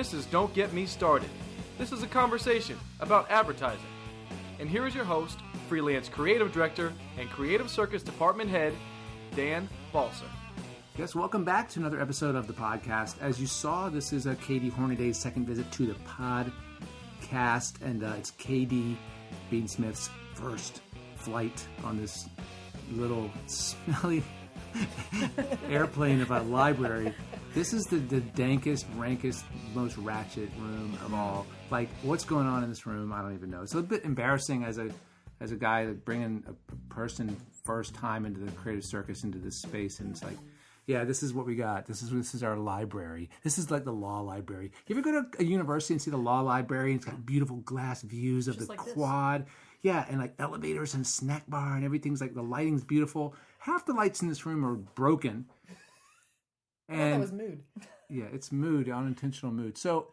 This is Don't Get Me Started. This is a conversation about advertising. And here is your host, freelance creative director and creative circus department head, Dan Balser. Yes, welcome back to another episode of the podcast. As you saw, this is Katy Hornaday's second visit to the podcast, and it's Katy Beansmith's first flight on this little smelly airplane of a library. This is the dankest, rankest, most ratchet room of all. Like, what's going on in this room? I don't even know. It's a bit embarrassing as a guy bringing a person first time into the creative circus into this space, and it's like, yeah, this is what we got. This is our library. This is like the law library. You ever go to a university and see the law library? And it's got beautiful glass views of the like quad. This. Yeah, and like elevators and snack bar and everything's like, the lighting's beautiful. Half the lights in this room are broken. And that was mood. Yeah, it's mood, unintentional mood. So,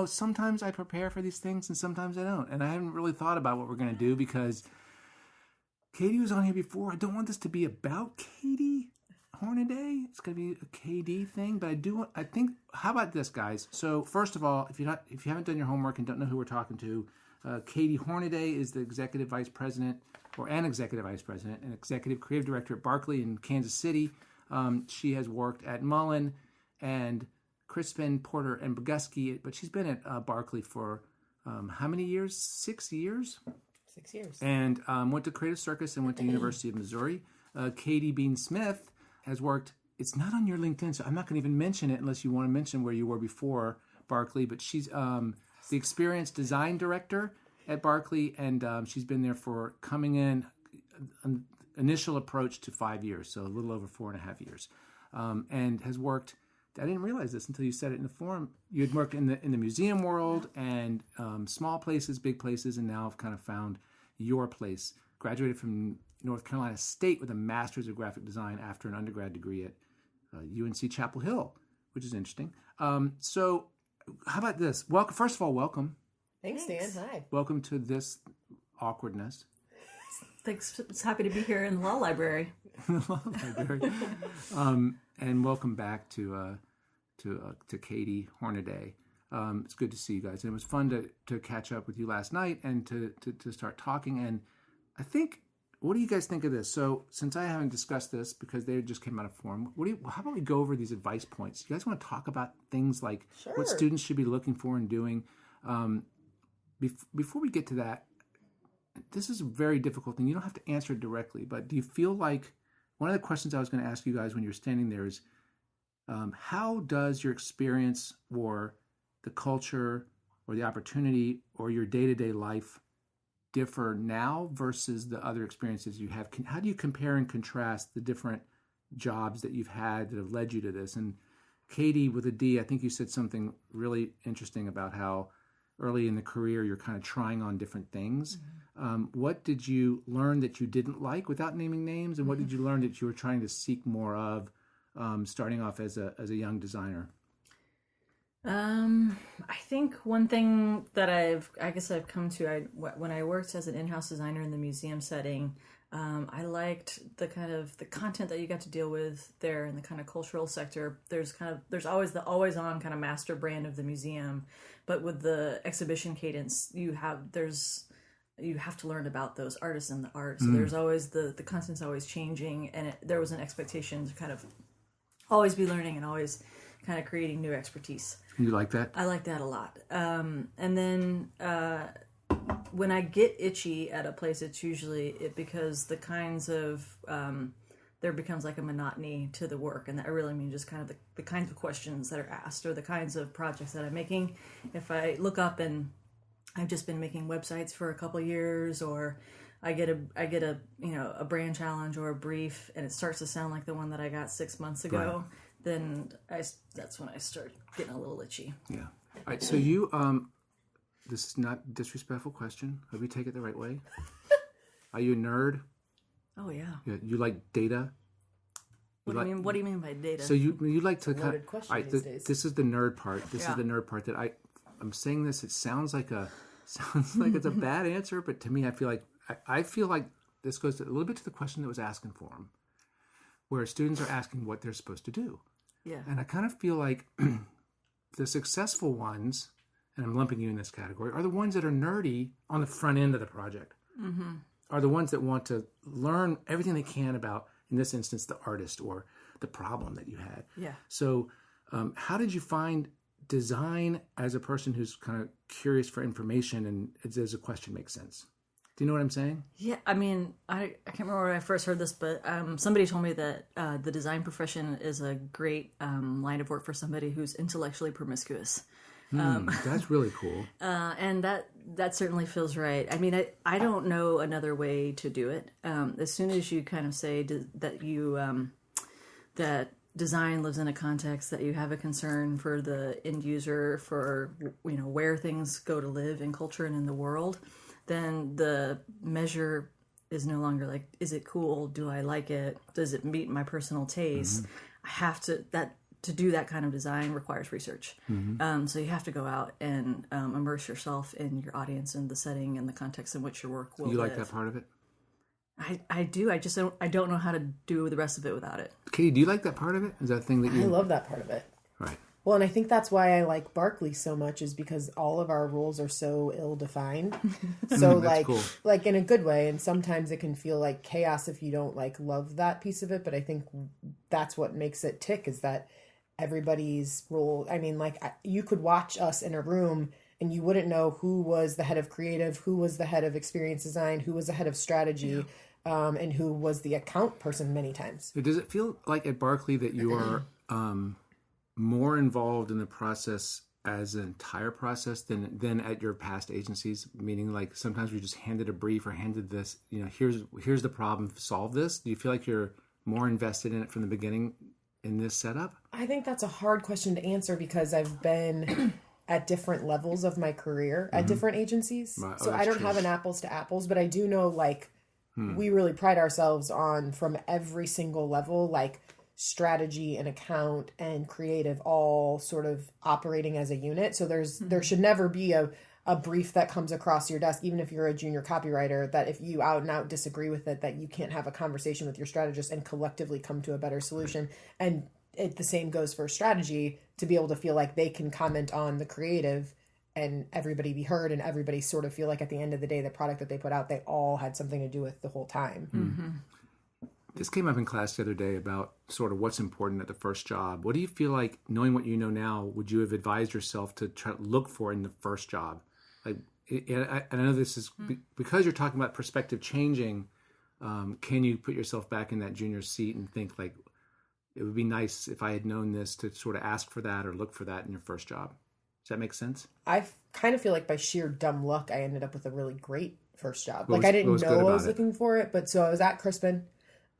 sometimes I prepare for these things and sometimes I don't. And I haven't really thought about what we're going to do because Katy was on here before. I don't want this to be about Katy Hornaday. It's going to be a KD thing, but I think, how about this, guys? So, first of all, if you haven't done your homework and don't know who we're talking to, Katy Hornaday is the executive vice president, or an executive vice president, and executive creative director at Barkley in Kansas City. She has worked at Mullen and Crispin, Porter, and Boguski, but she's been at Barkley for how many years? 6 years? 6 years. And went to Creative Circus and went to University of Missouri. Katy Beansmith has worked, it's not on your LinkedIn, so I'm not going to even mention it unless you want to mention where you were before Barkley, but she's the Experience design director at Barkley, and she's been there for coming in initial approach to 5 years, so a little over 4.5 years, and has worked. I didn't realize this until you said it in the forum. You had worked in the museum world and small places, big places, and now have kind of found your place. Graduated from North Carolina State with a master's of graphic design after an undergrad degree at UNC Chapel Hill, which is interesting. So, how about this? Welcome. First of all, welcome. Thanks, Dan. Hi. Welcome to this awkwardness. Thanks. It's happy to be here in the law library. And welcome back to Katy Hornaday. It's good to see you guys. And it was fun to catch up with you last night and to start talking. And I think, what do you guys think of this? So since I haven't discussed this because they just came out of forum, how about we go over these advice points? You guys want to talk about things like what students should be looking for and doing? Before we get to that, this is a very difficult thing. You don't have to answer it directly, but do you feel like, one of the questions I was going to ask you guys when you were standing there is, how does your experience or the culture or the opportunity or your day-to-day life differ now versus the other experiences you have? How do you compare and contrast the different jobs that you've had that have led you to this? And Katy with a D, I think you said something really interesting about how early in the career you're kind of trying on different things. Mm-hmm. What did you learn that you didn't like without naming names? And what did you learn that you were trying to seek more of starting off as a young designer? I think one thing that I've come to, when I worked as an in-house designer in the museum setting, I liked the content that you got to deal with there in the kind of cultural sector. There's always the always on kind of master brand of the museum, but with the exhibition cadence, you have to learn about those artists and the art. So there's always the content's always changing, and there was an expectation to kind of always be learning and always kind of creating new expertise. You like that? I like that a lot. And then when I get itchy at a place, it's usually because the kinds of there becomes like a monotony to the work, and that I really mean just kind of the kinds of questions that are asked or the kinds of projects that I'm making. If I look up and I've just been making websites for a couple of years, or I get a brand challenge or a brief, and it starts to sound like the one that I got 6 months ago. Right. Then that's when I start getting a little itchy. Yeah. All right. So you, this is not a disrespectful question. Hope you take it the right way. Are you a nerd? Oh yeah. You like data? What do you mean by data? So you like to kind of. Question all right, this is the nerd part. This is the nerd part that I'm saying this. It sounds like it's a bad answer, but to me, I feel like this goes a little bit to the question that was asking for them, where students are asking what they're supposed to do. Yeah. And I kind of feel like the successful ones, and I'm lumping you in this category, are the ones that are nerdy on the front end of the project. Mm-hmm. Are the ones that want to learn everything they can about, in this instance, the artist or the problem that you had. Yeah. So how did you find design as a person who's kind of curious for information and does a question make sense? Do you know what I'm saying? Yeah, I mean, I can't remember when I first heard this, but somebody told me that the design profession is a great line of work for somebody who's intellectually promiscuous. That's really cool. And that certainly feels right. I mean, I don't know another way to do it. As soon as you kind of say that you that design lives in a context, that you have a concern for the end user, for where things go to live in culture and in the world, then the measure is no longer like, is it cool? Do I like it? Does it meet my personal taste? I have to do that kind of design requires research. So you have to go out and immerse yourself in your audience and the setting and the context in which your work will live. You like that part of it? I do. I just don't know how to do the rest of it without it. Katie, do you like that part of it? Is that a thing that you... I love that part of it. Right. Well, and I think that's why I like Barkley so much, is because all of our rules are so ill-defined. So like, cool. like in a good way, and sometimes it can feel like chaos if you don't like love that piece of it. But I think that's what makes it tick, is that everybody's role. I mean, like you could watch us in a room and you wouldn't know who was the head of creative, who was the head of experience design, who was the head of strategy, and who was the account person many times. Does it feel like at Barkley that you are more involved in the process as an entire process than at your past agencies? Meaning, like sometimes we just handed a brief or handed this, here's the problem, solve this. Do you feel like you're more invested in it from the beginning in this setup? I think that's a hard question to answer because I've been at different levels of my career at different agencies. Right. So I don't have an apples to apples, but I do know like we really pride ourselves on, from every single level, like strategy and account and creative all sort of operating as a unit. So there should never be a brief that comes across your desk, even if you're a junior copywriter, that if you out and out disagree with it, that you can't have a conversation with your strategist and collectively come to a better solution. And the same goes for strategy, to be able to feel like they can comment on the creative and everybody be heard and everybody sort of feel like at the end of the day, the product that they put out, they all had something to do with the whole time. This came up in class the other day about sort of what's important at the first job. What do you feel like, knowing what you know now, would you have advised yourself to try to look for in the first job? Like, I know this is because you're talking about perspective changing. Can you put yourself back in that junior seat and think like, it would be nice if I had known this, to sort of ask for that or look for that in your first job? Does that make sense? I kind of feel like by sheer dumb luck, I ended up with a really great first job. I didn't know I was looking for it, but so I was at Crispin.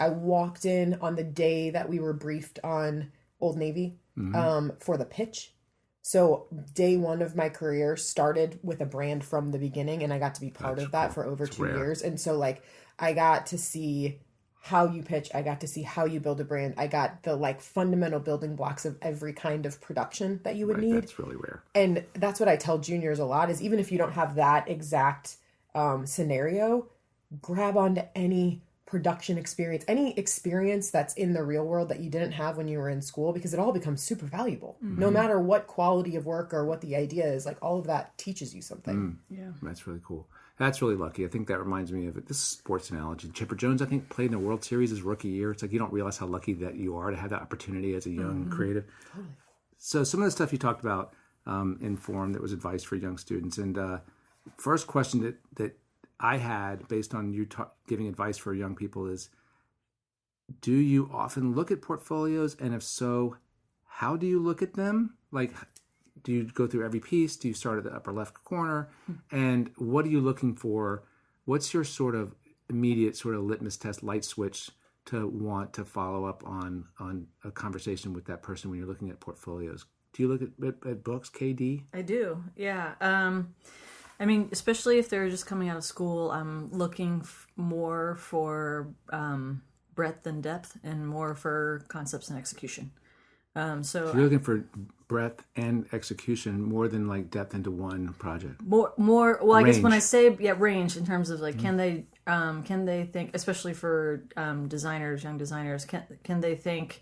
I walked in on the day that we were briefed on Old Navy for the pitch. So day one of my career started with a brand from the beginning, and I got to be part of that for over 2 years. And so like I got to see how you pitch. I got to see how you build a brand. I got the like fundamental building blocks of every kind of production that you would need. That's really rare. And that's what I tell juniors a lot, is even if you don't have that exact scenario, grab onto any production experience, any experience that's in the real world that you didn't have when you were in school, because it all becomes super valuable. No matter what quality of work or what the idea is, like all of that teaches you something. Yeah. That's really cool. That's really lucky. I think that reminds me of it. This is a sports analogy. Chipper Jones, I think, played in the World Series his rookie year. It's like you don't realize how lucky that you are to have that opportunity as a young creative. Totally. So some of the stuff you talked about in Forum that was advice for young students. And first question that I had based on you giving advice for young people is, do you often look at portfolios? And if so, how do you look at them? Like, do you go through every piece? Do you start at the upper left corner? And what are you looking for? What's your sort of immediate sort of litmus test light switch to want to follow up on a conversation with that person when you're looking at portfolios? Do you look at books, KD? I do, yeah. I mean, especially if they're just coming out of school, I'm looking more for breadth and depth, and more for concepts and execution. So you're looking for breadth and execution more than like depth into one project. More. Well, I range. guess when I say range, in terms of like, can they think, especially for designers, young designers, can they think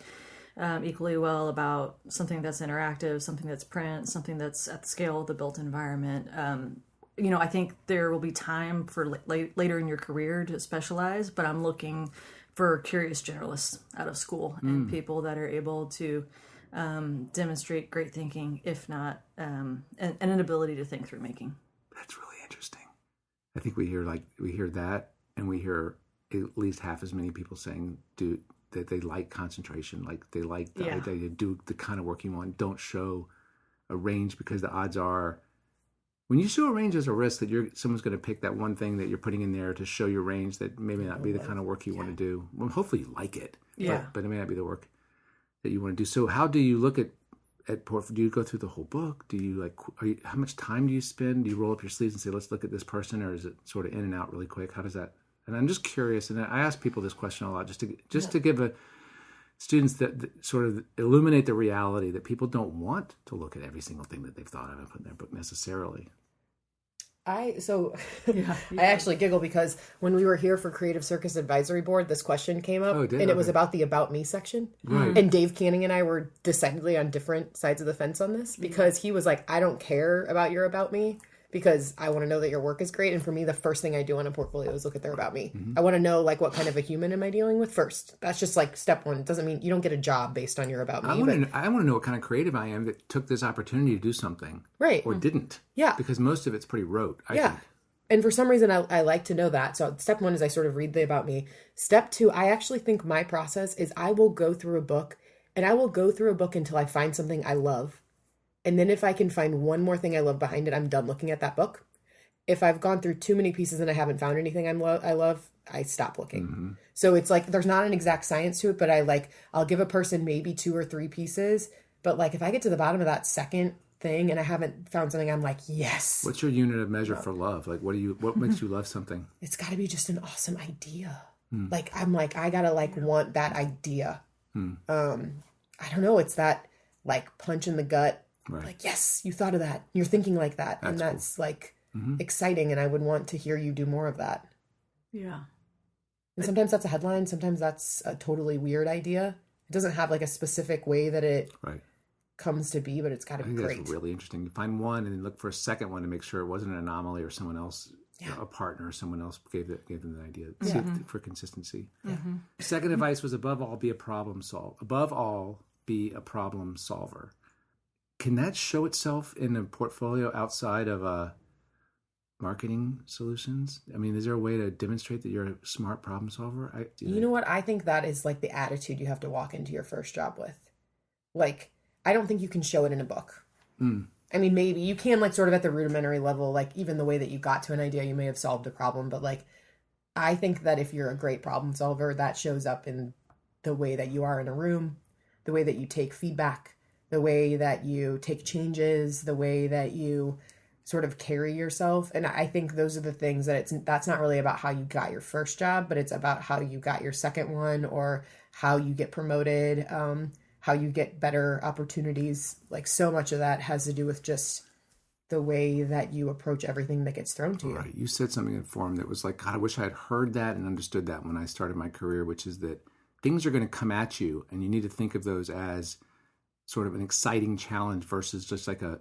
equally well about something that's interactive, something that's print, something that's at the scale of the built environment. I think there will be time for later in your career to specialize, but I'm looking for curious generalists out of school and people that are able to demonstrate great thinking, if not and an ability to think through making. That's really interesting. I think we hear that, and we hear at least half as many people saying that they like concentration, like they like the idea to do the kind of work you want. Don't show a range, because the odds are, when you show a range, there's a risk that someone's going to pick that one thing that you're putting in there to show your range that maybe not be the kind of work you want to do. Well, hopefully you like it, but it may not be the work that you want to do. So how do you look at do you go through the whole book? Do you how much time do you spend? Do you roll up your sleeves and say, let's look at this person, or is it sort of in and out really quick? How does that? And I'm just curious, and I ask people this question a lot, just to give students that sort of illuminate the reality that people don't want to look at every single thing that they've thought of and put in their book necessarily. I actually giggle because when we were here for Creative Circus Advisory Board, this question came up, and it was about the About Me section. Right. And Dave Canning and I were decidedly on different sides of the fence on this, because he was like, I don't care about your About Me, because I want to know that your work is great. And for me, the first thing I do on a portfolio is look at their About Me. I want to know what kind of a human am I dealing with first. That's just step one. It doesn't mean you don't get a job based on your About Me. I want to know what kind of creative I am that took this opportunity to do something. Right. Or didn't. Yeah. Because most of it's pretty rote, I think. And for some reason, I like to know that. So step one is I sort of read the About Me. Step two, I actually think my process is I will go through a book, and I will go through a book until I find something I love. And then if I can find one more thing I love behind it, I'm done looking at that book. If I've gone through too many pieces and I haven't found anything I love, I stop looking. Mm-hmm. So it's there's not an exact science to it, but I'll give a person maybe 2 or 3 pieces. But if I get to the bottom of that second thing and I haven't found something, I'm like, yes. What's your unit of measure for love? What makes you love something? It's got to be just an awesome idea. I'm I gotta want that idea. I don't know. It's that punch in the gut. Right. Yes, you thought of that. You're thinking like that. That's cool. Exciting. And I would want to hear you do more of that. Yeah. And sometimes that's a headline. Sometimes that's a totally weird idea. It doesn't have a specific way that it comes to be, but it's got to be great. That's really interesting. You find one and then look for a second one to make sure it wasn't an anomaly or someone else, a partner or someone else gave them the idea for consistency. Mm-hmm. Second advice was above all, be a problem solver. Above all, be a problem solver. Can that show itself in a portfolio outside of marketing solutions? I mean, is there a way to demonstrate that you're a smart problem solver? You know what? I think that is the attitude you have to walk into your first job with. I don't think you can show it in a book. I mean, maybe you can sort of at the rudimentary level, even the way that you got to an idea, you may have solved a problem. But I think that if you're a great problem solver, that shows up in the way that you are in a room, the way that you take feedback, the way that you take changes, the way that you sort of carry yourself. And I think those are the things that's not really about how you got your first job, but it's about how you got your second one, or how you get promoted, how you get better opportunities. So much of that has to do with just the way that you approach everything that gets thrown to you. Right. You said something in forum that was God, I wish I had heard that and understood that when I started my career, which is that things are going to come at you and you need to think of those as sort of an exciting challenge versus just a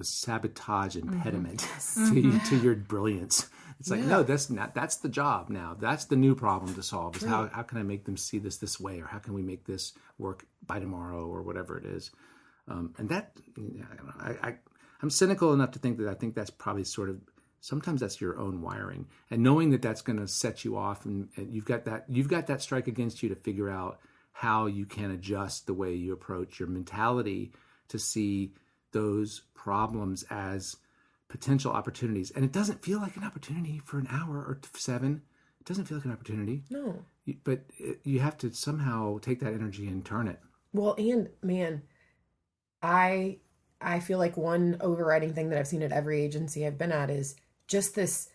sabotage impediment to your brilliance. It's no, that's the job now. That's the new problem to solve is how can I make them see this way, or how can we make this work by tomorrow, or whatever it is. And that, I'm cynical enough to think that I think that's probably sort of, sometimes that's your own wiring, and knowing that that's going to set you off, and you've got that strike against you to figure out how you can adjust the way you approach your mentality to see those problems as potential opportunities. And it doesn't feel like an opportunity for an hour or 7. It doesn't feel like an opportunity. No. But you have to somehow take that energy and turn it. Well, and man, I feel like one overriding thing that I've seen at every agency I've been at is just this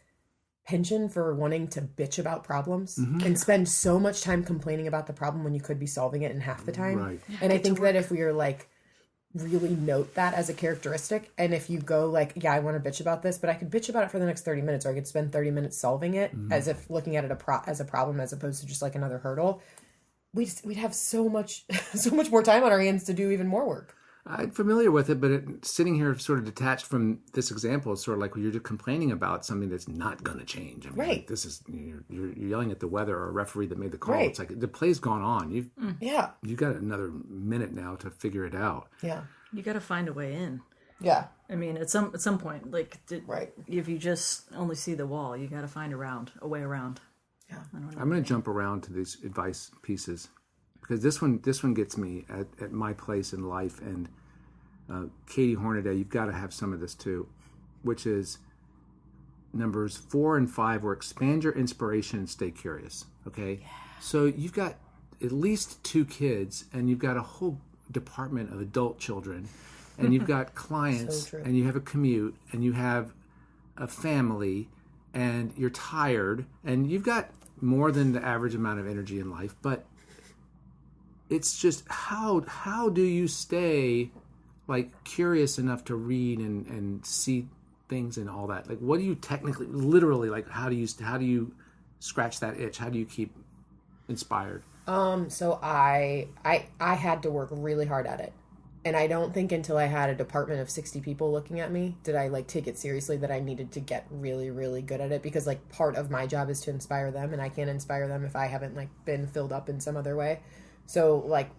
penchant for wanting to bitch about problems and spend so much time complaining about the problem when you could be solving it in half the time. Right. And I think that if we are really note that as a characteristic, and if you go I want to bitch about this, but I could bitch about it for the next 30 minutes, or I could spend 30 minutes solving it as if looking at it as a problem as opposed to just another hurdle. we'd have so much more time on our hands to do even more work. I'm familiar with it, but sitting here sort of detached from this example is sort of like when you're just complaining about something that's not going to change. I mean, right. Like, this is you're yelling at the weather or a referee that made the call. Right. It's like the play's gone on. You've got another minute now to figure it out. Yeah. You got to find a way in. Yeah. I mean, at some point, like, right. If you just only see the wall, you got to find a way around. Yeah. I'm going to jump around to these advice pieces because this one gets me at my place in life. And Katy Hornaday, you've got to have some of this too, which is numbers 4 and 5 were expand your inspiration and stay curious. Okay. Yeah. So you've got at least 2 kids and you've got a whole department of adult children and you've got clients and you have a commute and you have a family and you're tired and you've got more than the average amount of energy in life, but it's just how do you stay like curious enough to read and see things and all that? Like, what do you technically, literally, like, how do you scratch that itch? How do you keep inspired? So I had to work really hard at it. And I don't think until I had a department of 60 people looking at me did I like take it seriously that I needed to get really, really good at it, because like part of my job is to inspire them, and I can't inspire them if I haven't like been filled up in some other way. So like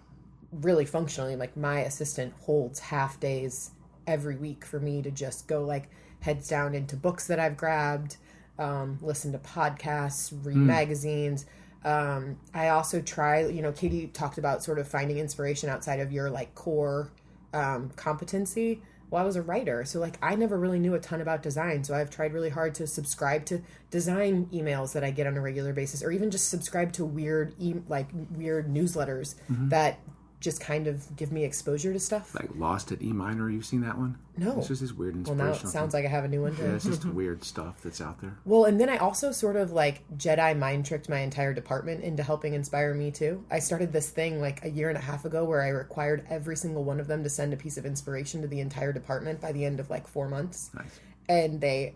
really functionally, like my assistant holds half days every week for me to just go like heads down into books that I've grabbed, listen to podcasts, read magazines. I also try, Katy talked about sort of finding inspiration outside of your like core competency. Well, I was a writer, so like I never really knew a ton about design, so I've tried really hard to subscribe to design emails that I get on a regular basis, or even just subscribe to weird newsletters that just kind of give me exposure to stuff. Like Lost at E minor, you've seen that one? No. It's just this weird Well, inspirational now it sounds like I have a new one too. Yeah, it's just weird stuff that's out there. Well, and then I also sort of like Jedi mind tricked my entire department into helping inspire me too. I started this thing like a year and a half ago where I required every single one of them to send a piece of inspiration to the entire department by the end of like 4 months. Nice. And they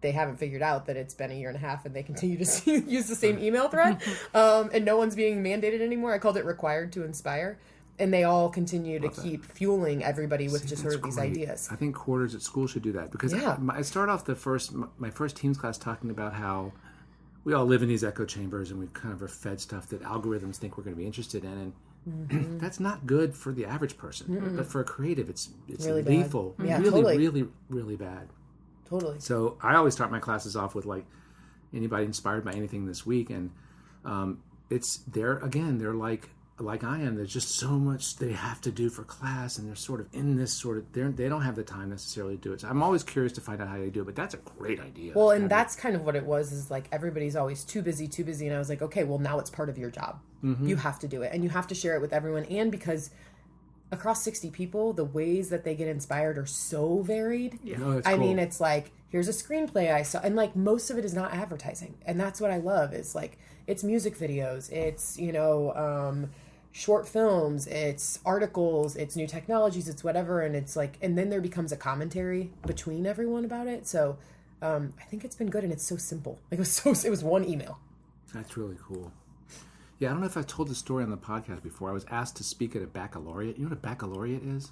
haven't figured out that it's been a year and a half and they continue to use the same email thread. And no one's being mandated anymore. I called it required to inspire. And they all continue to keep fueling everybody with just sort of these ideas. I think quarters at school should do that, because I started off my first teams class talking about how we all live in these echo chambers and we kind of are fed stuff that algorithms think we're going to be interested in, and that's not good for the average person. But for a creative, it's really lethal, bad. really, really bad. Totally. So I always start my classes off with like, anybody inspired by anything this week, and they're like I am, there's just so much they have to do for class, and they're sort of in this sort of, they don't have the time necessarily to do it. So I'm always curious to find out how they do it, but that's a great idea. Well, and that's kind of what it was, is like everybody's always too busy. And I was like, okay, well now it's part of your job. You have to do it, and you have to share it with everyone. And because across 60 people, the ways that they get inspired are so varied. Yeah. No, I mean, it's like, here's a screenplay I saw, and like most of it is not advertising. And that's what I love, is like, it's music videos, it's, short films, it's articles, it's new technologies, it's whatever, and it's like, and then there becomes a commentary between everyone about it. So I think it's been good, and it's so simple. Like it was one email. That's really cool. Yeah, I don't know if I've told the story on the podcast before. I was asked to speak at a baccalaureate. You know what a baccalaureate is?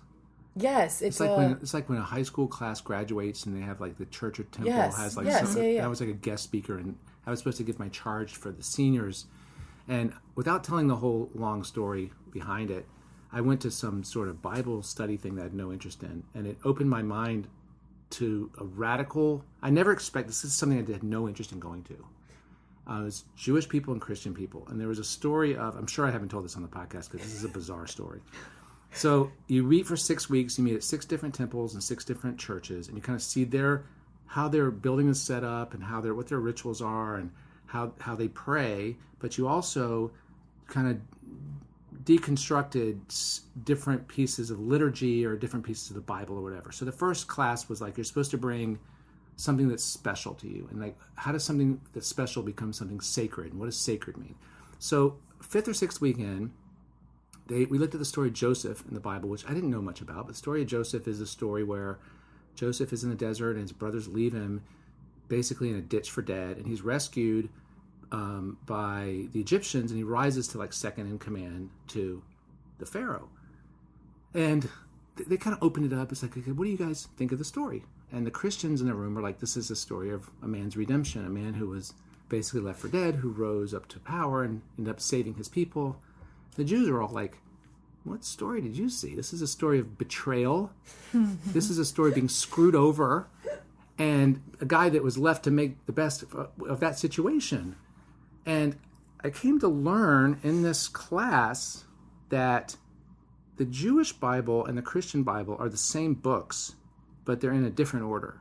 Yes, it's like when a high school class graduates and they have like the church or temple has like something. I was like a guest speaker, and I was supposed to give my charge for the seniors. And without telling the whole long story behind it, I went to some sort of Bible study thing that I had no interest in, and it opened my mind to a radical. I never expected, this is something I had no interest in going to. It was Jewish people and Christian people, and there was a story of, I'm sure I haven't told this on the podcast because this is a bizarre story. So you read for 6 weeks, you meet at 6 different temples and 6 different churches, and you kind of see how their building is set up and what their rituals are and how they pray, but you also kind of deconstructed different pieces of liturgy or different pieces of the Bible or whatever. So the first class was like, you're supposed to bring something that's special to you, and like, how does something that's special become something sacred, and what does sacred mean? So 5th or 6th weekend, we looked at the story of Joseph in the Bible, which I didn't know much about, but the story of Joseph is a story where Joseph is in the desert and his brothers leave him basically in a ditch for dead, and he's rescued by the Egyptians, and he rises to like second in command to the Pharaoh. And they kind of opened it up. It's like, okay, what do you guys think of the story? And the Christians in the room were like, this is a story of a man's redemption, a man who was basically left for dead, who rose up to power and ended up saving his people. The Jews are all like, what story did you see? This is a story of betrayal. This is a story of being screwed over, and a guy that was left to make the best of that situation. And I came to learn in this class that the Jewish Bible and the Christian Bible are the same books, but they're in a different order.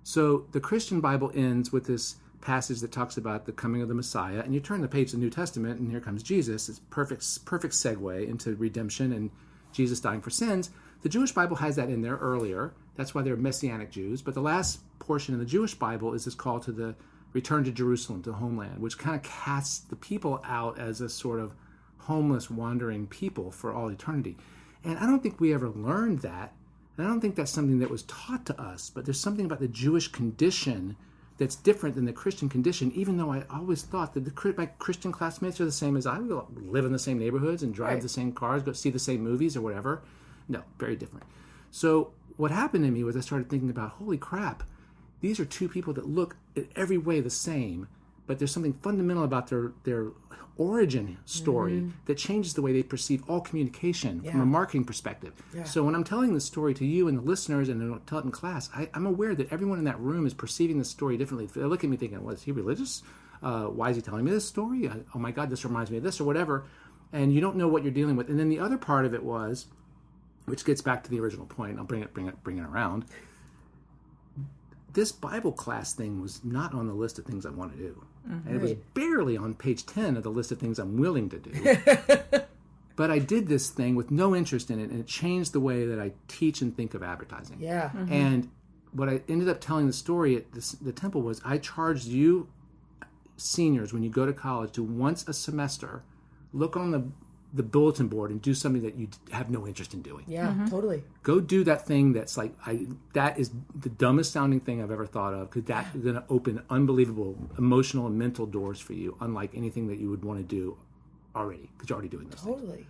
So the Christian Bible ends with this passage that talks about the coming of the Messiah, and you turn the page to the New Testament, and here comes Jesus. It's perfect segue into redemption and Jesus dying for sins. The Jewish Bible has that in there earlier. That's why they're Messianic Jews. But the last portion of the Jewish Bible is this call to the return to Jerusalem, to homeland, which kind of casts the people out as a sort of homeless, wandering people for all eternity. And I don't think we ever learned that. And I don't think that's something that was taught to us. But there's something about the Jewish condition that's different than the Christian condition, even though I always thought that my Christian classmates are the same as I. We all live in the same neighborhoods and drive the same cars, go see the same movies or whatever. No, very different. So what happened to me was I started thinking about, holy crap, these are two people that look in every way the same, but there's something fundamental about their origin story that changes the way they perceive all communication from a marketing perspective. Yeah. So when I'm telling this story to you and the listeners and I tell it in class, I'm aware that everyone in that room is perceiving this story differently. They look at me thinking, well, is he religious? Why is he telling me this story? Oh my God, this reminds me of this or whatever. And you don't know what you're dealing with. And then the other part of it was, which gets back to the original point, I'll bring it around. This Bible class thing was not on the list of things I want to do. Mm-hmm. And it was barely on page 10 of the list of things I'm willing to do. But I did this thing with no interest in it, and it changed the way that I teach and think of advertising. Yeah. Mm-hmm. And what I ended up telling the story at the temple was, I charged you seniors, when you go to college, to once a semester look on the bulletin board and do something that you have no interest in doing. Yeah, totally. Go do that thing that's like, that is the dumbest sounding thing I've ever thought of, because that is going to open unbelievable emotional and mental doors for you, unlike anything that you would want to do already, because you're already doing those things. Totally.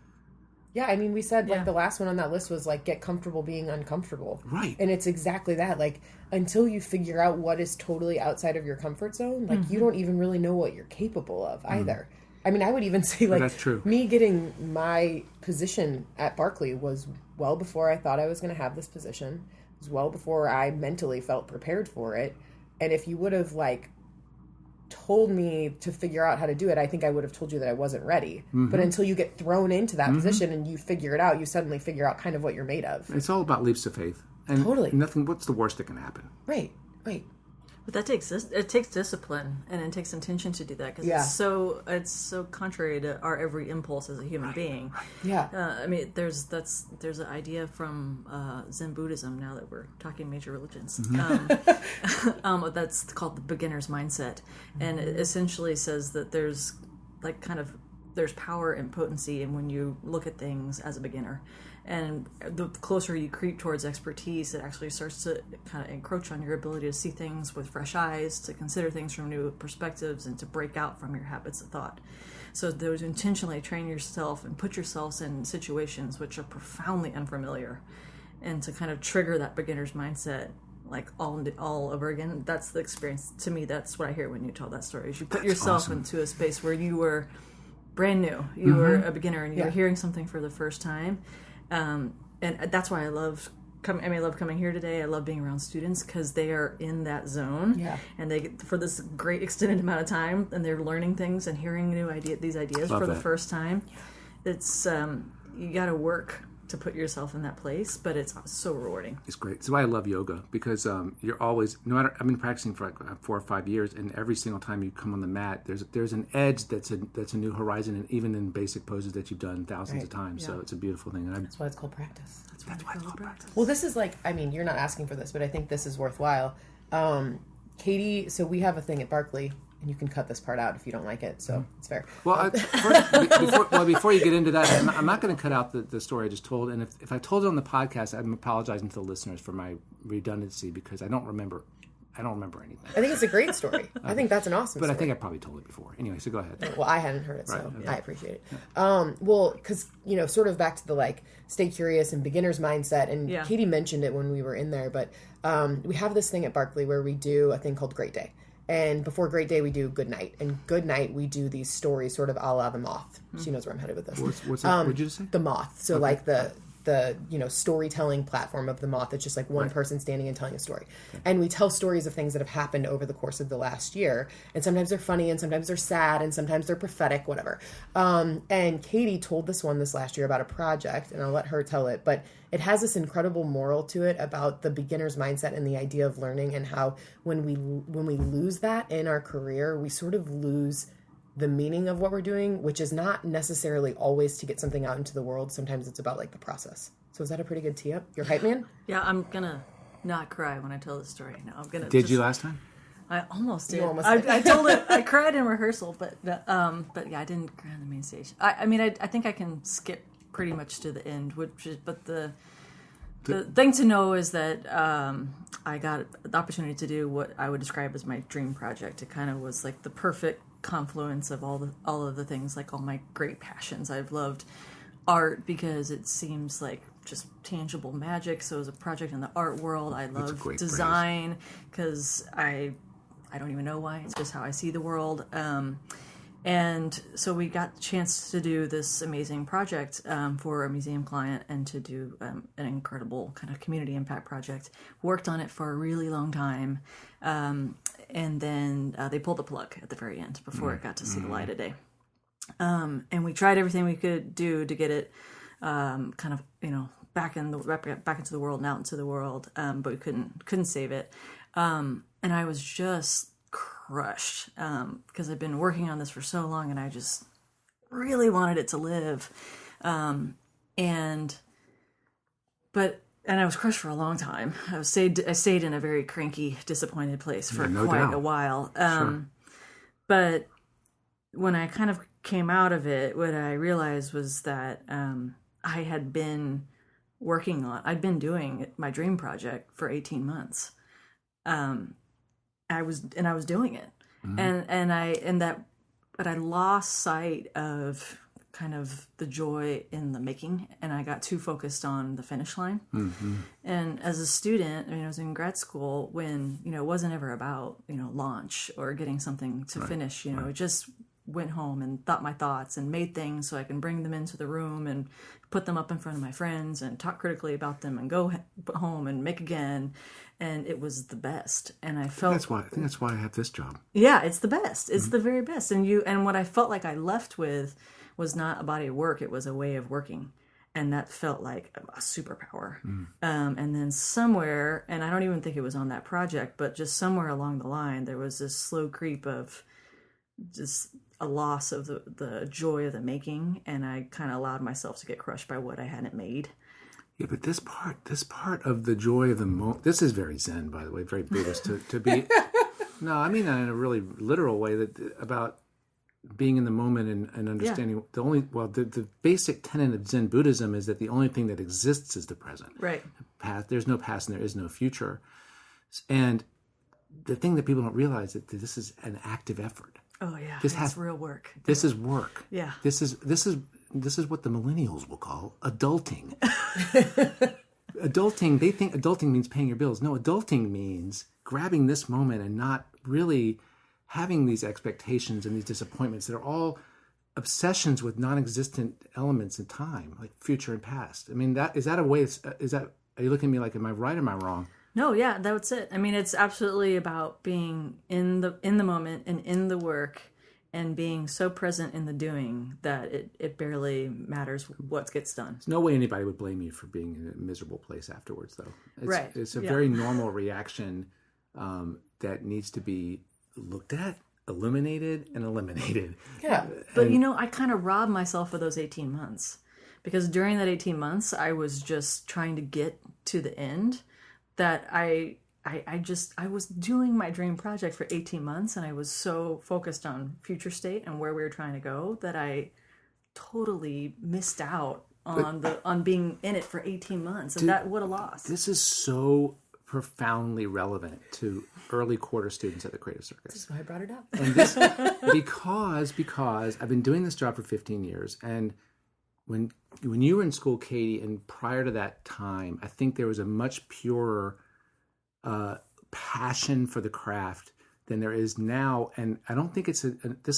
Yeah, I mean, we said, like, the last one on that list was, like, get comfortable being uncomfortable. Right. And it's exactly that. Like, until you figure out what is totally outside of your comfort zone, like, you don't even really know what you're capable of either. I mean, I would even say, like, that's true. Me getting my position at Barkley was well before I thought I was going to have this position. It was well before I mentally felt prepared for it. And if you would have, like, told me to figure out how to do it, I think I would have told you that I wasn't ready. Mm-hmm. But until you get thrown into that position and you figure it out, you suddenly figure out kind of what you're made of. It's all about leaps of faith. And totally. What's the worst that can happen? Right. But that takes discipline, and it takes intention to do that, because it's so contrary to our every impulse as a human being. Yeah. I mean, there's an idea from Zen Buddhism, now that we're talking major religions. That's called the beginner's mindset, and it essentially says that there's power and potency in when you look at things as a beginner. And the closer you creep towards expertise, it actually starts to kind of encroach on your ability to see things with fresh eyes, to consider things from new perspectives, and to break out from your habits of thought. So to intentionally train yourself and put yourselves in situations which are profoundly unfamiliar, and to kind of trigger that beginner's mindset, like all over again. That's the experience. To me, that's what I hear when you tell that story. Is you put yourself into a space where you were brand new, you were a beginner, and you were hearing something for the first time. And that's why I love coming here today. I love being around students, because they are in that zone, and they get for this great extended amount of time, and they're learning things and hearing these ideas for the first time. It's you got to work to put yourself in that place, but it's so rewarding. It's great. That's why I love yoga, because you're always, no matter, I've been practicing for like 4 or 5 years, and every single time you come on the mat, there's an edge that's a new horizon, and even in basic poses that you've done thousands of times. So it's a beautiful thing. And that's why it's called practice. That's why it's called practice. Well, this is like, I mean, you're not asking for this, but I think this is worthwhile. Katie, so we have a thing at Barkley, and you can cut this part out if you don't like it, so it's fair. Well, before you get into that, I'm not going to cut out the story I just told. And if I told it on the podcast, I'm apologizing to the listeners for my redundancy, because I don't remember I don't remember anything. I think it's a great story. I think that's an awesome But story. I think I probably told it before. Anyway, so go ahead. Well, I hadn't heard it, so Right, okay. I appreciate it. Well, because, sort of back to the, like, stay curious and beginner's mindset, and Katy mentioned it when we were in there, but we have this thing at Barkley where we do a thing called Great Day. And before Great Day, we do Good Night. And Good Night, we do these stories sort of a la The Moth. She knows where I'm headed with this. What's that? What did you just say? The Moth. So, like, the storytelling platform of The Moth. It's just like one person standing and telling a story. Okay. And we tell stories of things that have happened over the course of the last year. And sometimes they're funny, and sometimes they're sad, and sometimes they're prophetic, whatever. And Katy told this last year about a project, and I'll let her tell it, but it has this incredible moral to it about the beginner's mindset and the idea of learning, and how when we lose that in our career, we sort of lose the meaning of what we're doing, which is not necessarily always to get something out into the world. Sometimes it's about, like, the process. So is that a pretty good tee up? Your hype man? Yeah, I'm gonna not cry when I tell this story. No, I'm gonna. Did you last time? I almost did. You almost I told it. I cried in rehearsal, but yeah, I didn't cry on the main stage. I mean, I think I can skip pretty much to the end, but the thing to know is that I got the opportunity to do what I would describe as my dream project. It kind of was like the perfect confluence of all of the things, like all my great passions. I've loved art because it seems like just tangible magic. So it was a project in the art world. I love design because I don't even know why. It's just how I see the world. And so we got the chance to do this amazing project for a museum client, and to do an incredible kind of community impact project. Worked on it for a really long time. And then they pulled the plug at the very end before it got to see the light of day. And we tried everything we could do to get it kind of, back into the world and out into the world, but we couldn't save it. And I was just crushed because I've been working on this for so long, and I just really wanted it to live. And I was crushed for a long time. I stayed in a very cranky, disappointed place for quite a while. Sure. But when I kind of came out of it, what I realized was that I'd been doing my dream project for 18 months. I was doing it, but I lost sight of kind of the joy in the making, and I got too focused on the finish line. Mm-hmm. And as a student, I was in grad school when, it wasn't ever about, launch or getting something to finish, it just went home and thought my thoughts and made things so I can bring them into the room and put them up in front of my friends and talk critically about them and go home and make again. And it was the best. And I felt... I think that's why I have this job. Yeah, it's the best. It's the very best. And what I felt like I left with was not a body of work. It was a way of working. And that felt like a superpower. And then somewhere, and I don't even think it was on that project, but just somewhere along the line, there was this slow creep of just a loss of the joy of the making. And I kind of allowed myself to get crushed by what I hadn't made. Yeah, but this part of the joy of the moment, this is very Zen, by the way, very Buddhist, to be, no, I mean in a really literal way, that about being in the moment and understanding the basic tenet of Zen Buddhism is that the only thing that exists is the present. Right. There's no past and there is no future. And the thing that people don't realize is that this is an active effort. Oh yeah, it's real work. This is work. Yeah. This is what the millennials will call adulting. Adulting, they think adulting means paying your bills. No, adulting means grabbing this moment and not really having these expectations and these disappointments that are all obsessions with non-existent elements in time, like future and past. I mean, are you looking at me like, am I right or am I wrong? No, yeah, that's it. I mean, it's absolutely about being in the moment and in the work, and being so present in the doing that it barely matters what gets done. There's no way anybody would blame you for being in a miserable place afterwards, though. It's a very normal reaction that needs to be looked at, illuminated, and eliminated. Yeah. But, I kind of robbed myself of those 18 months. Because during that 18 months, I was just trying to get to the end, that I was doing my dream project for 18 months, and I was so focused on future state and where we were trying to go that I totally missed out on being in it for 18 months, and that would have lost. This is so profoundly relevant to early quarter students at the Creative Circus. This is why I brought it up. And this, because I've been doing this job for 15 years, and when you were in school, Katy, and prior to that time, I think there was a much purer passion for the craft than there is now. And I don't think this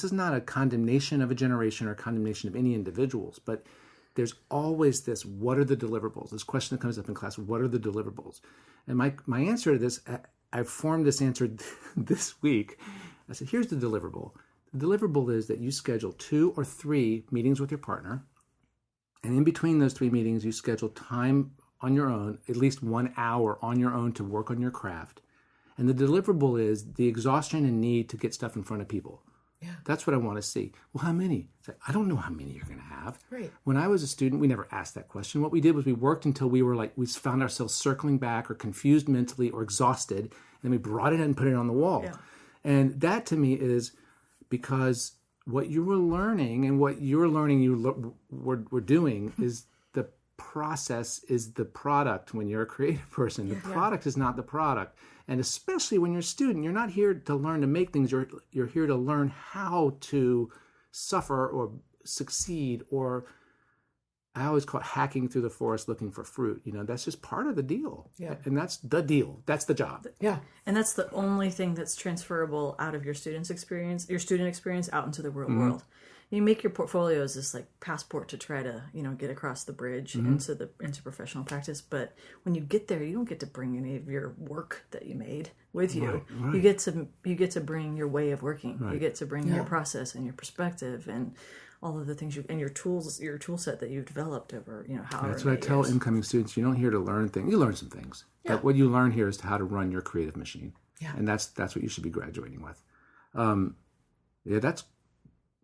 is not a condemnation of a generation or a condemnation of any individuals, but there's always this, what are the deliverables? This question that comes up in class, what are the deliverables? And my answer to this, I formed this answer this week. I said, here's the deliverable. The deliverable is that you schedule 2 or 3 meetings with your partner. And in between those 3 meetings, you schedule time on your own, at least 1 hour on your own to work on your craft. And the deliverable is the exhaustion and need to get stuff in front of people. Yeah. That's what I want to see. Well, how many? It's like, I don't know how many you're going to have. Right. When I was a student, we never asked that question. What we did was we worked until we found ourselves circling back or confused mentally or exhausted, and then we brought it in and put it on the wall. Yeah. And that to me is because what you were learning and what you're learning we're doing is the process is the product when you're a creative person. The product is not the product. And especially when you're a student, you're not here to learn to make things. You're here to learn how to suffer or succeed, or I always call it hacking through the forest looking for fruit. That's just part of the deal. Yeah. And that's the deal. That's the job. Yeah. And that's the only thing that's transferable out of your student experience out into the real world. You make your portfolio as this like passport to try to, get across the bridge into professional practice. But when you get there, you don't get to bring any of your work that you made with you. Right. You get to bring your way of working. Right. You get to bring your process and your perspective and all of the things your tool set that you've developed over, however. That's what I tell incoming students. You're not here to learn things. You learn some things. Yeah. But what you learn here is how to run your creative machine. Yeah. And that's what you should be graduating with.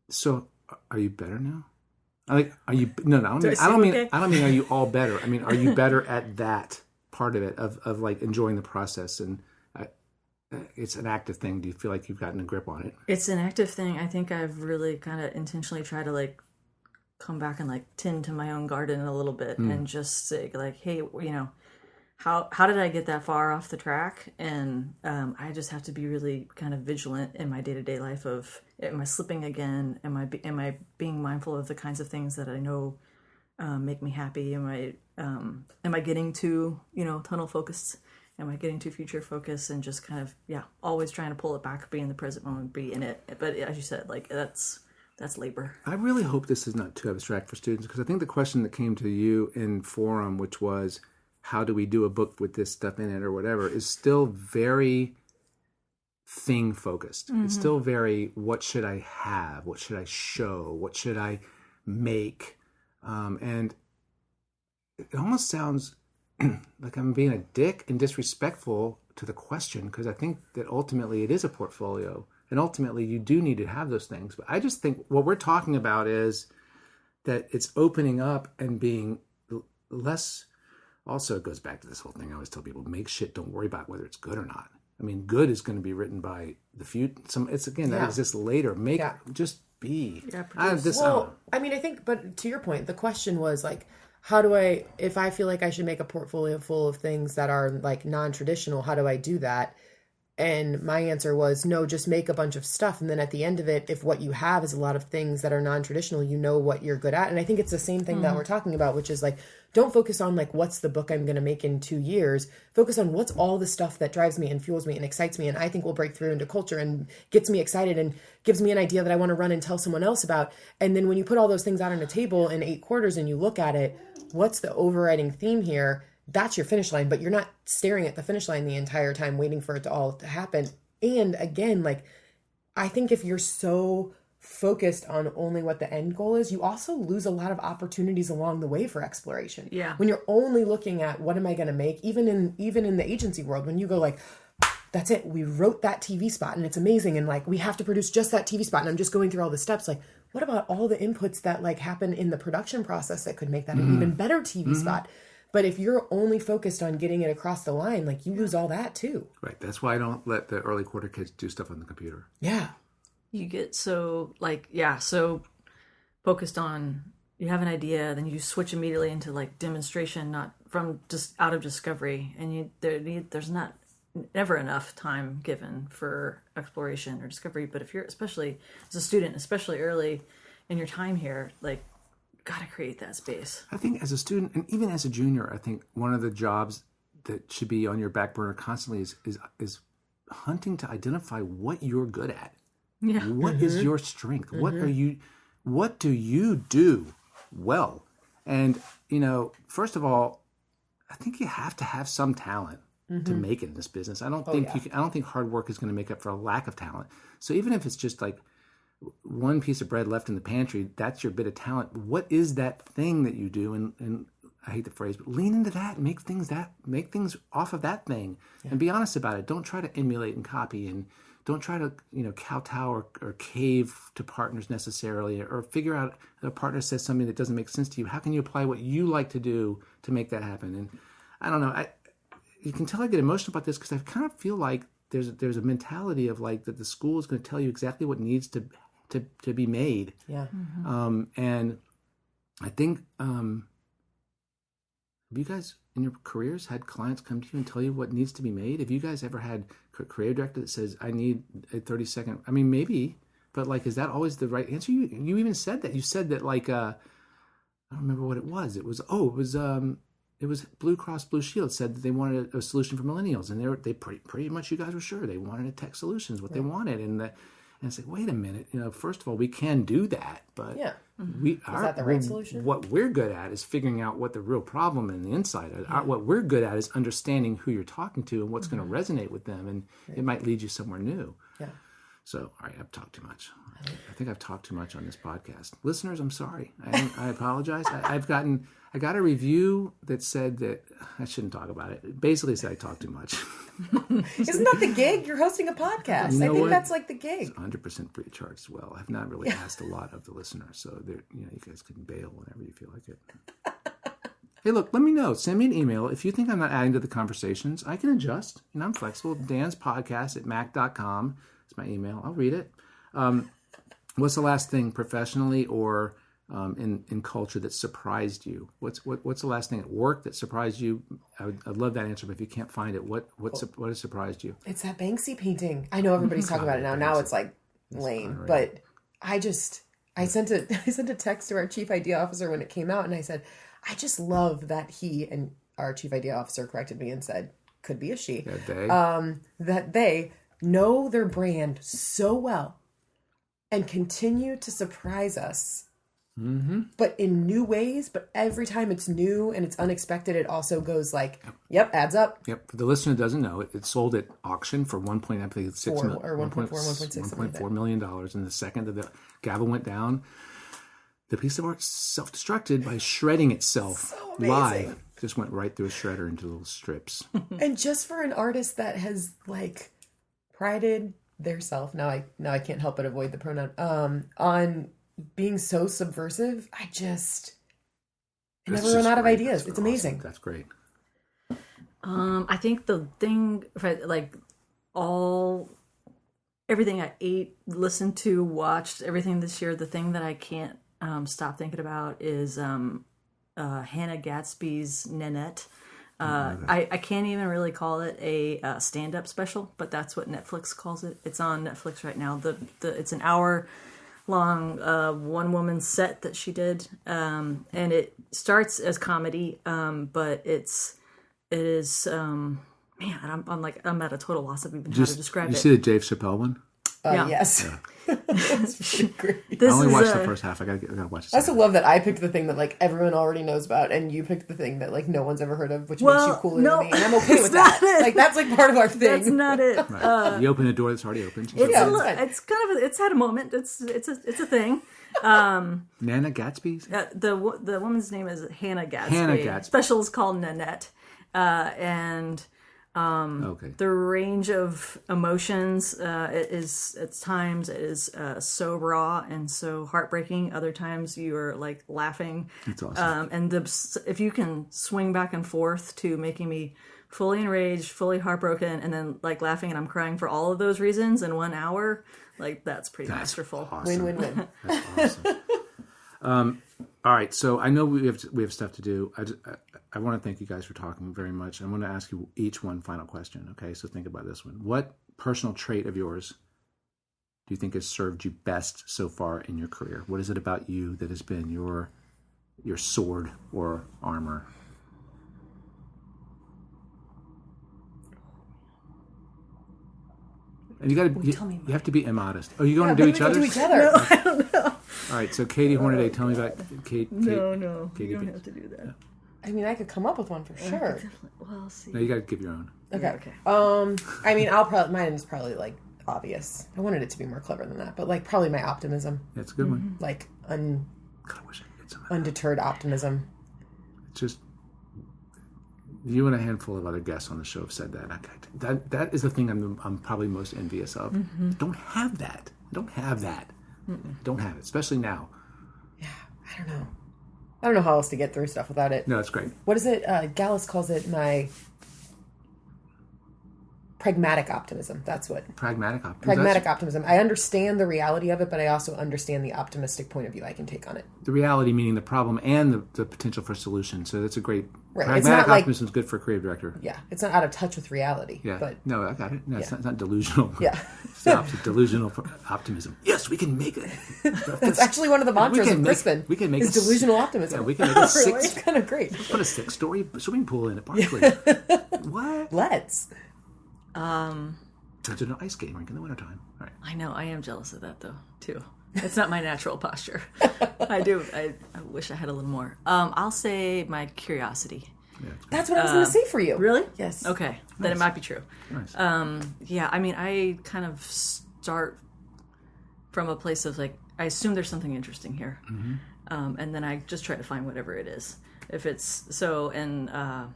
So, are you better now? Are you? No. I don't mean. Are you all better? I mean, are you better at that part of it of like enjoying the process? And it's an active thing. Do you feel like you've gotten a grip on it? It's an active thing. I think I've really kind of intentionally tried to like come back and like tend to my own garden a little bit and just say like, hey, How did I get that far off the track? And I just have to be really kind of vigilant in my day-to-day life of, am I slipping again? Am I being mindful of the kinds of things that I know make me happy? Am I getting too, tunnel focused? Am I getting too future focused? And just kind of, always trying to pull it back, be in the present moment, be in it. But as you said, like that's labor. I really hope this is not too abstract for students, because I think the question that came to you in forum, which was, how do we do a book with this stuff in it or whatever, is still very thing focused. Mm-hmm. It's still very, what should I have? What should I show? What should I make? And it almost sounds like I'm being a dick and disrespectful to the question, because I think that ultimately it is a portfolio and ultimately you do need to have those things. But I just think what we're talking about is that it's opening up and being less. Also, it goes back to this whole thing I always tell people: make shit, don't worry about whether it's good or not. I mean, good is going to be written by the few. That exists later. Just be. Yeah, I think, but to your point, the question was like, if I feel like I should make a portfolio full of things that are like non-traditional, how do I do that? And my answer was, no, just make a bunch of stuff. And then at the end of it, if what you have is a lot of things that are non-traditional, you know what you're good at. And I think it's the same thing that we're talking about, which is like, don't focus on like, what's the book I'm going to make in 2 years. Focus on what's all the stuff that drives me and fuels me and excites me and I think will break through into culture and gets me excited and gives me an idea that I want to run and tell someone else about. And then when you put all those things out on a table in 8 quarters and you look at it, what's the overriding theme here? That's your finish line, but you're not staring at the finish line the entire time waiting for it to all to happen. And again, like, I think if you're so focused on only what the end goal is, you also lose a lot of opportunities along the way for exploration. Yeah. When you're only looking at what am I going to make, even in the agency world, when you go like, that's it, we wrote that TV spot and it's amazing. And like, we have to produce just that TV spot. And I'm just going through all the steps. Like, what about all the inputs that like happen in the production process that could make that an even better TV spot? But if you're only focused on getting it across the line, like you lose all that too. Right. That's why I don't let the early quarter kids do stuff on the computer. Yeah. You get so focused on, you have an idea, then you switch immediately into like demonstration, not from just out of discovery, and there's not never enough time given for exploration or discovery. But if you're, especially as a student, especially early in your time here, like, gotta create that space. I think as a student and even as a junior, I think one of the jobs that should be on your back burner constantly is hunting to identify what you're good at. Yeah. What is your strength? What do you do well? And, first of all, I think you have to have some talent to make it in this business. I don't think hard work is going to make up for a lack of talent. So even if it's just like one piece of bread left in the pantry, that's your bit of talent. What is that thing that you do? And I hate the phrase, but lean into that, make things off of that thing, and be honest about it. Don't try to emulate and copy, and don't try to kowtow or cave to partners necessarily, or figure out if a partner says something that doesn't make sense to you. How can you apply what you like to do to make that happen? And I don't know. You can tell I get emotional about this because I kind of feel like there's a mentality of like that the school is going to tell you exactly what needs to be made. Yeah. And I think have you guys in your careers had clients come to you and tell you what needs to be made? Have you guys ever had a creative director that says, I need a 30-second? I mean, maybe, but like, is that always the right answer? You even said that. You said that like, I don't remember what it was. It was Blue Cross Blue Shield said that they wanted a solution for millennials, and they pretty much, you guys were sure they wanted a tech solutions, what they wanted. And it's like, wait a minute, first of all, we can do that, but is that the right solution? What we're good at is figuring out what the real problem in the inside is. What we're good at is understanding who you're talking to and what's going to resonate with them, and it might lead you somewhere new. Yeah. So, all right, I've talked too much. I think I've talked too much on this podcast. Listeners, I'm sorry. I apologize. I got a review that said that I shouldn't talk about it. It basically said I talk too much. Isn't that the gig? You're hosting a podcast. I think that's like the gig. It's 100% free of charge as well. I've not really asked a lot of the listeners, so you guys can bail whenever you feel like it. Hey, look, let me know. Send me an email. If you think I'm not adding to the conversations, I can adjust. I'm flexible. danspodcast@mac.com. It's my email. I'll read it. What's the last thing professionally or in culture that surprised you? What's the last thing at work that surprised you? I'd love that answer, but if you can't find it, what has surprised you? It's that Banksy painting. I know everybody's talking about it now. Now it's like lame, but I sent a text to our chief idea officer when it came out, and I said, I just love that he, and our chief idea officer corrected me and said, could be a she, that they know their brand so well and continue to surprise us, but in new ways. But every time it's new and it's unexpected, it also goes like, adds up. Yep. For the listener who doesn't know, it sold at auction for $1.6 million. And the second that the gavel went down, the piece of art self-destructed by shredding itself live. Just went right through a shredder into little strips. And just for an artist that has like prided theirself, now I can't help but avoid the pronoun, on being so subversive, I never run out of ideas. It's amazing. That's great. I think the thing, like everything I ate, listened to, watched, everything this year, the thing that I can't stop thinking about is Hannah Gadsby's Nanette. I can't even really call it a stand-up special, but that's what Netflix calls it. It's on Netflix right now. It's an hour-long one-woman set that she did, and it starts as comedy, but it is man, I'm at a total loss of even how to describe it. You see the Dave Chappelle one? Yes. Yeah. That's really great. I only watched the first half. I gotta watch it. I also love that I picked the thing that like everyone already knows about, and you picked the thing that like no one's ever heard of, which makes you cooler than me, and I'm okay with that. Like that's like part of our thing. That's not it. Right. You open a door that's already opened. It's kind of it's had a moment. It's a thing. Nana Gadsby's. The woman's name is Hannah Gadsby. Hannah Gadsby. Special is called Nanette, and. The range of emotions, it is at times it is so raw and so heartbreaking. Other times you are like laughing. That's awesome. And if you can swing back and forth to making me fully enraged, fully heartbroken, and then like laughing and I'm crying for all of those reasons in 1 hour, like that's masterful. Awesome. Win-win-win. That's awesome. All right, so I know we have stuff to do. I want to thank you guys for talking very much. I want to ask you each one final question. Okay, so think about this one. What personal trait of yours do you think has served you best so far in your career? What is it about you that has been your sword or armor? And you have to be immodest. Oh, you going to do each other? Do each other. No, I don't know. All right, so Katy Hornaday, tell me about Kate. No, Katy you don't Beans. have to do that. I mean, I could come up with one for sure. Well, I'll see. No, you got to give your own. Okay. Yeah, okay. I mean, mine is probably like obvious. I wanted it to be more clever than that, but like probably my optimism. That's a good one. Like God, I wish I could get some of that. undeterred optimism. It's just you and a handful of other guests on the show have said that. That is the thing I'm probably most envious of. Don't have that. Don't have that. Don't have it, especially now. Yeah, I don't know how else to get through stuff without it. No, it's great. What is it? Gallus calls it my pragmatic optimism. That's what. Pragmatic optimism. Pragmatic optimism. I understand the reality of it, but I also understand the optimistic point of view I can take on it. The reality meaning the problem and the potential for solution. So that's a great. Right. Pragmatic optimism is good for a creative director. Yeah, it's not out of touch with reality. Yeah. But No, I got it. No, it's not delusional. Yeah. It's the opposite. Delusional optimism. Yes, we can make it. That's actually one of the mantras of Crispin. We can make is delusional optimism. Yeah, we can make a Really? It's kind of great. Put a 6-story swimming pool in at Barkley. What? Let's. It's an ice skating rink in the wintertime. All right. I know. I am jealous of that, though, too. It's not my natural posture. I wish I had a little more. I'll say my curiosity. Yeah, That's what I was going to say for you. Really? Yes. Okay. Then it might be true. nice. Yeah, I mean, I kind of start from a place of like, I assume there's something interesting here. And then I just try to find whatever it is. If it's so, and I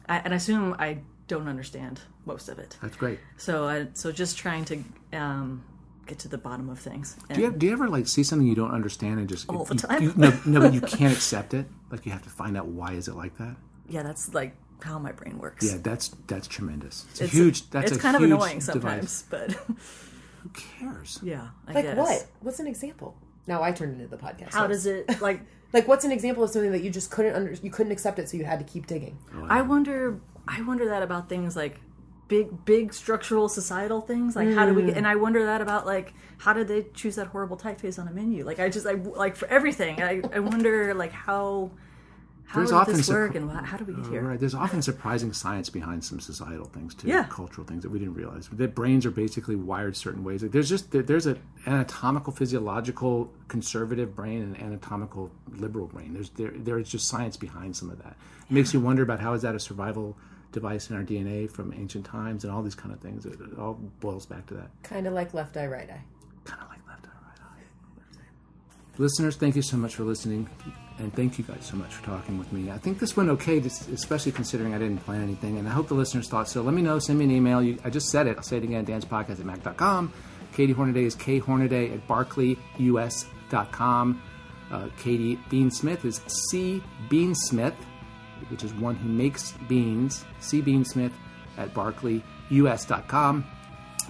assume I don't understand most of it. That's great. So just trying to get to the bottom of things. Do you ever like see something you don't understand and just All the time. No, but you can't accept it. Like you have to find out why is it like that. Yeah, that's like how my brain works. Yeah, that's tremendous. It's a huge. It's kind of annoying sometimes, but who cares? yeah, I Like guess. what? What's an example? Now I turned into the podcast. How does it like? Like what's an example of something that you just you couldn't accept it, so you had to keep digging? I wonder that about things like big structural societal things. Like how do we? And I wonder that about like how did they choose that horrible typeface on a menu? Like I like for everything. I wonder like how did this work and how do we get here? Right. There's often surprising science behind some societal things too, Yeah. cultural things that we didn't realize. That brains are basically wired certain ways. Like there's an anatomical, physiological, conservative brain and an anatomical, liberal brain. There's just science behind some of that. It makes you wonder about how is that a survival device in our DNA from ancient times and all these kind of things. It all boils back to that. Kind of like left eye, right eye. Kind of like left eye, right eye. Listeners, thank you so much for listening. And thank you guys so much for talking with me. I think this went okay, especially considering I didn't plan anything. And I hope the listeners thought so. Let me know. Send me an email. I just said it. I'll say it again. danspodcast@mac.com. Katy Hornaday is khornaday@barkleyus.com. Katy Beansmith is C Beansmith, which is one who makes beans. C Beansmith at barkleyus.com.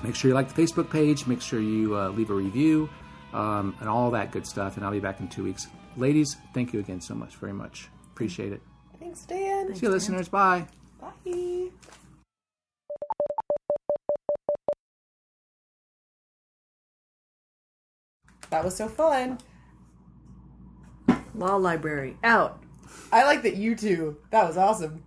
Make sure you like the Facebook page. Make sure you leave a review and all that good stuff. And I'll be back in 2 weeks. Ladies, thank you again so much, very much. Appreciate it. Thanks, Dan. See you, listeners. Bye. Bye. That was so fun. Law library out. I like that you two. That was awesome.